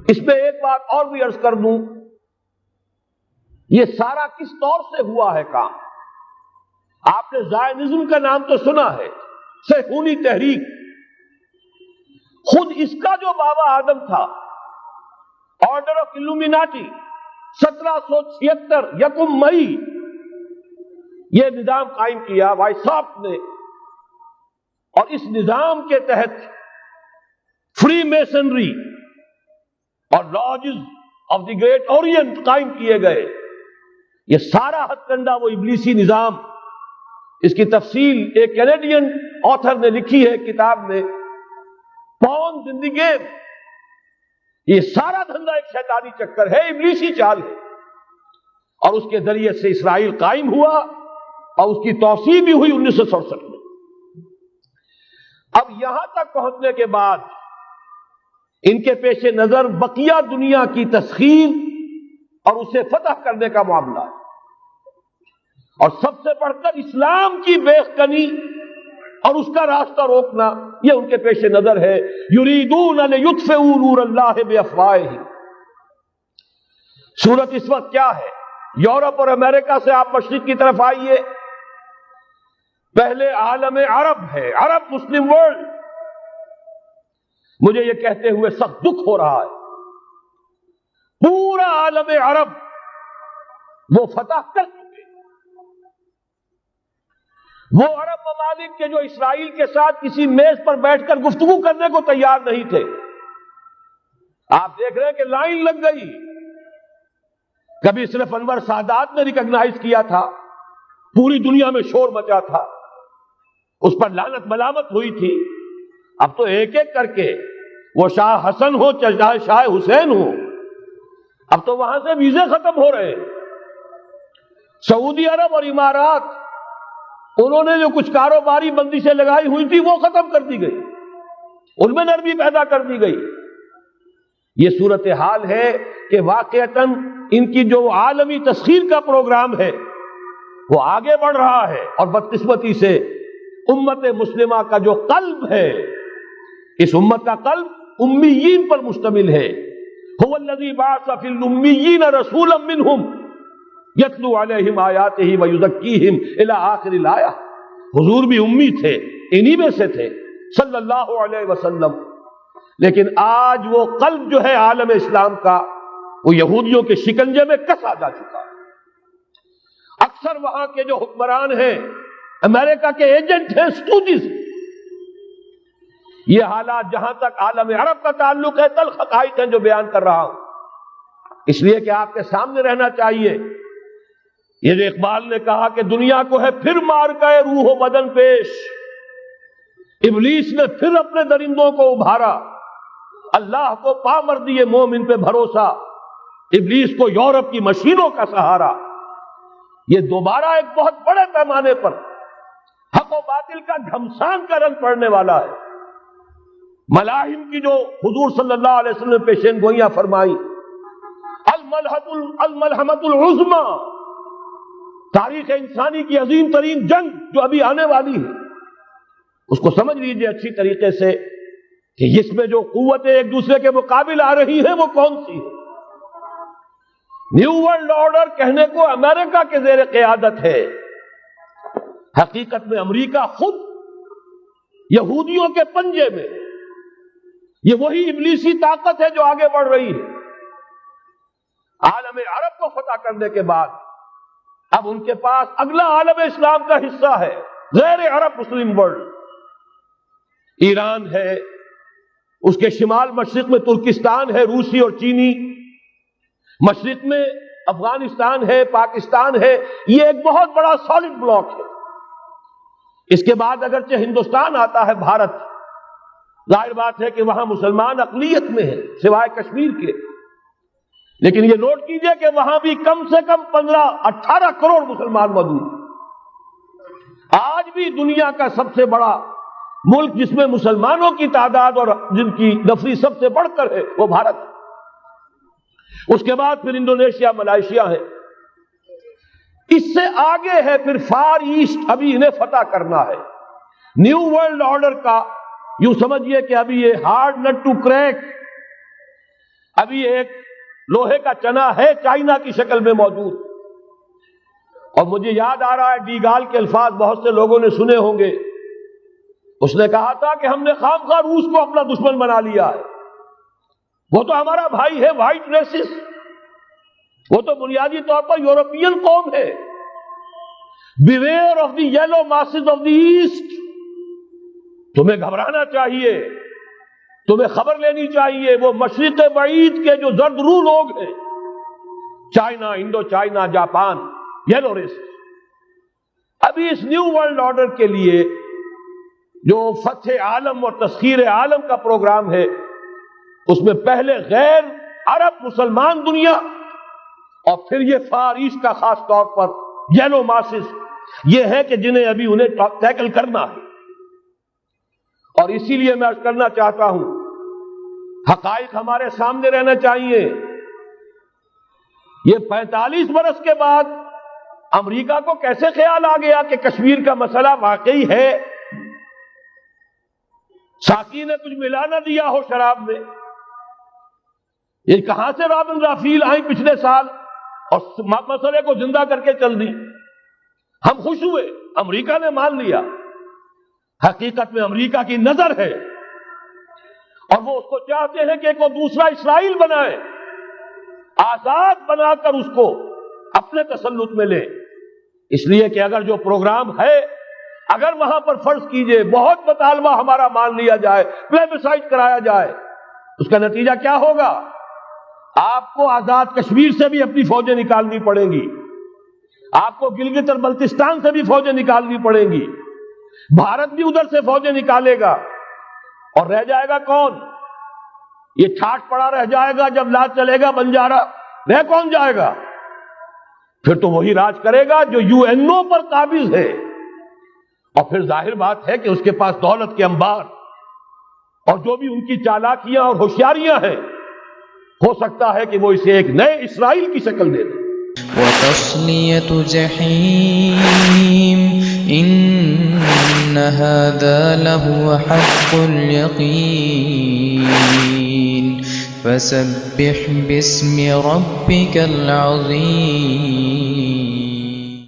اس میں ایک بات اور بھی عرض کر دوں، یہ سارا کس طور سے ہوا ہے کام؟ آپ نے زائنزم کا نام تو سنا ہے، صہیونی تحریک۔ خود اس کا جو بابا آدم تھا، آرڈر آف الومیناٹی، 1776 یکم مئی یہ نظام قائم کیا وائساپ نے، اور اس نظام کے تحت فری میسنری اور lodges of the great Orient قائم کیے گئے۔ یہ سارا ہتھ کنڈا وہ ابلیسی نظام، اس کی تفصیل ایک کینیڈین آتھر نے لکھی ہے کتاب میں، پاؤنز ان دی گیم۔ یہ سارا دھندا ایک شیطانی چکر ہے، ابلیسی چال ہے، اور اس کے ذریعے سے اسرائیل قائم ہوا اور اس کی توسیع بھی ہوئی 1967 میں۔ اب یہاں تک پہنچنے کے بعد ان کے پیش نظر بقیہ دنیا کی تسخیر اور اسے فتح کرنے کا معاملہ ہے، اور سب سے بڑھ کر اسلام کی بیخکنی اور اس کا راستہ روکنا، یہ ان کے پیش نظر ہے۔ یریدون لیطفئوا نور اللہ بافواہہم۔ صورت اس وقت کیا ہے؟ یورپ اور امریکہ سے آپ مشرق کی طرف آئیے، پہلے عالم عرب ہے، عرب مسلم ورلڈ۔ مجھے یہ کہتے ہوئے سخت دکھ ہو رہا ہے، پورا عالم عرب وہ فتح کر چکے، وہ عرب ممالک کے جو اسرائیل کے ساتھ کسی میز پر بیٹھ کر گفتگو کرنے کو تیار نہیں تھے۔ آپ دیکھ رہے ہیں کہ لائن لگ گئی۔ کبھی صرف انور سادات نے ریکگنائز کیا تھا، پوری دنیا میں شور مچا تھا، اس پر لعنت ملامت ہوئی تھی۔ اب تو ایک ایک کر کے، وہ شاہ حسن ہو چاہے شاہ حسین ہو، اب تو وہاں سے ویزے ختم ہو رہے ہیں۔ سعودی عرب اور امارات، انہوں نے جو کچھ کاروباری بندشیں لگائی ہوئی تھی وہ ختم کر دی گئی، ان میں نرمی پیدا کر دی گئی۔ یہ صورتحال ہے کہ واقعتاً ان کی جو عالمی تسخیر کا پروگرام ہے وہ آگے بڑھ رہا ہے، اور بدقسمتی سے امت مسلمہ کا جو قلب ہے، اس امت کا قلب امیین پر مشتمل ہے۔ هو الذی بعث فی الامیین رسولا منہم یتلو علیہم آیاتہ ویزکیہم الی آخر الآیہ۔ حضور بھی امی تھے، انہی میں سے تھے صلی اللہ علیہ وسلم۔ لیکن آج وہ قلب جو ہے عالم اسلام کا، وہ یہودیوں کے شکنجے میں کسا جا چکا ہے۔ اکثر وہاں کے جو حکمران ہیں، امریکہ کے ایجنٹ ہیں، اسٹوجز۔ یہ حالات جہاں تک عالم عرب کا تعلق ہے، تلخ حقائق ہیں جو بیان کر رہا ہوں، اس لیے کہ آپ کے سامنے رہنا چاہیے۔ یہ جو اقبال نے کہا کہ دنیا کو ہے پھر مار کے روح و بدن پیش، ابلیس نے پھر اپنے درندوں کو ابھارا، اللہ کو پا مردی مومن پہ بھروسہ، ابلیس کو یورپ کی مشینوں کا سہارا۔ یہ دوبارہ ایک بہت بڑے پیمانے پر حق و باطل کا گھمسان کا رنگ پڑنے والا ہے۔ ملاحم کی جو حضور صلی اللہ علیہ وسلم نے پیشین گوئیاں فرمائی، الملحمۃ العظمی، تاریخ انسانی کی عظیم ترین جنگ جو ابھی آنے والی ہے، اس کو سمجھ لیجئے اچھی طریقے سے کہ اس میں جو قوتیں ایک دوسرے کے مقابل آ رہی ہیں وہ کون سی ہے۔ نیو ورلڈ آرڈر کہنے کو امریکہ کے زیر قیادت ہے، حقیقت میں امریکہ خود یہودیوں کے پنجے میں، یہ وہی ابلیسی طاقت ہے جو آگے بڑھ رہی ہے۔ عالم عرب کو فتح کرنے کے بعد اب ان کے پاس اگلا عالم اسلام کا حصہ ہے، غیر عرب مسلم ورلڈ۔ ایران ہے، اس کے شمال مشرق میں ترکستان ہے، روسی اور چینی، مشرق میں افغانستان ہے، پاکستان ہے۔ یہ ایک بہت بڑا سالڈ بلاک ہے۔ اس کے بعد اگرچہ ہندوستان آتا ہے، بھارت، ظاہر بات ہے کہ وہاں مسلمان اقلیت میں ہیں سوائے کشمیر کے، لیکن یہ نوٹ کیجئے کہ وہاں بھی کم سے کم 15-18 کروڑ مسلمان موجود ہیں۔ آج بھی دنیا کا سب سے بڑا ملک جس میں مسلمانوں کی تعداد اور جن کی نفری سب سے بڑھ کر ہے وہ بھارت ہے۔ اس کے بعد پھر انڈونیشیا، ملائیشیا ہے، اس سے آگے ہے پھر فار ایسٹ، ابھی انہیں فتح کرنا ہے۔ نیو ورلڈ آرڈر کا یوں سمجھیے کہ ابھی یہ ہارڈ نٹ ٹو کریک، ابھی ایک لوہے کا چنا ہے چائنا کی شکل میں موجود، اور مجھے یاد آ رہا ہے ڈی گال کے الفاظ بہت سے لوگوں نے سنے ہوں گے. اس نے کہا تھا کہ ہم نے خام خواہ روس کو اپنا دشمن بنا لیا ہے، وہ تو ہمارا بھائی ہے، وائٹ ریسس، وہ تو بنیادی طور پر یورپین قوم ہے. Beware of the yellow masses of the east. تمہیں گھبرانا چاہیے، تمہیں خبر لینی چاہیے. وہ مشرق بعید کے جو زرد رو لوگ ہیں، China, Indo China, Japan, yellow race. ابھی اس نیو ورلڈ آرڈر کے لیے جو فتح عالم اور تسخیر عالم کا پروگرام ہے، اس میں پہلے غیر عرب مسلمان دنیا اور پھر یہ فار ایسٹ کا خاص طور پر یلو ماسز، یہ ہے کہ جنہیں ابھی انہیں ٹیکل کرنا ہے. اور اسی لیے میں عرض کرنا چاہتا ہوں، حقائق ہمارے سامنے رہنا چاہیے. یہ 45 برس کے بعد امریکہ کو کیسے خیال آ گیا کہ کشمیر کا مسئلہ واقعی ہے؟ ساقی نے کچھ ملا نہ دیا ہو شراب میں. یہ کہاں سے رابن رافیل آئی پچھلے سال اور مسئلے کو زندہ کر کے چل دی. ہم خوش ہوئے، امریکہ نے مان لیا. حقیقت میں امریکہ کی نظر ہے اور وہ اس کو چاہتے ہیں کہ کوئی دوسرا اسرائیل بنائے، آزاد بنا کر اس کو اپنے تسلط میں لے. اس لیے کہ اگر جو پروگرام ہے، اگر وہاں پر فرض کیجئے بہت مطالبہ ہمارا مان لیا جائے، پلیبسائٹ کرایا جائے، اس کا نتیجہ کیا ہوگا؟ آپ کو آزاد کشمیر سے بھی اپنی فوجیں نکالنی پڑیں گی، آپ کو گلگت اور بلتستان سے بھی فوجیں نکالنی پڑیں گی، بھارت بھی ادھر سے فوجیں نکالے گا، اور رہ جائے گا کون؟ یہ ٹھاٹ پڑا رہ جائے گا. جب لاج چلے گا بنجارا، رہ کون جائے گا؟ پھر تو وہی راج کرے گا جو UN پر قابض ہے. اور پھر ظاہر بات ہے کہ اس کے پاس دولت کے انبار اور جو بھی ان کی چالاکیاں اور ہوشیاریاں ہیں، ہو سکتا ہے کہ وہ اسے ایک نئے اسرائیل کی شکل دے دے. وَتَصْلِيَةُ جَحِيمٍ إِنَّ هَذَا لَهُوَ حَقُّ الْيَقِينِ فَسَبِّحْ بِاسْمِ رَبِّكَ الْعَظِيمِ.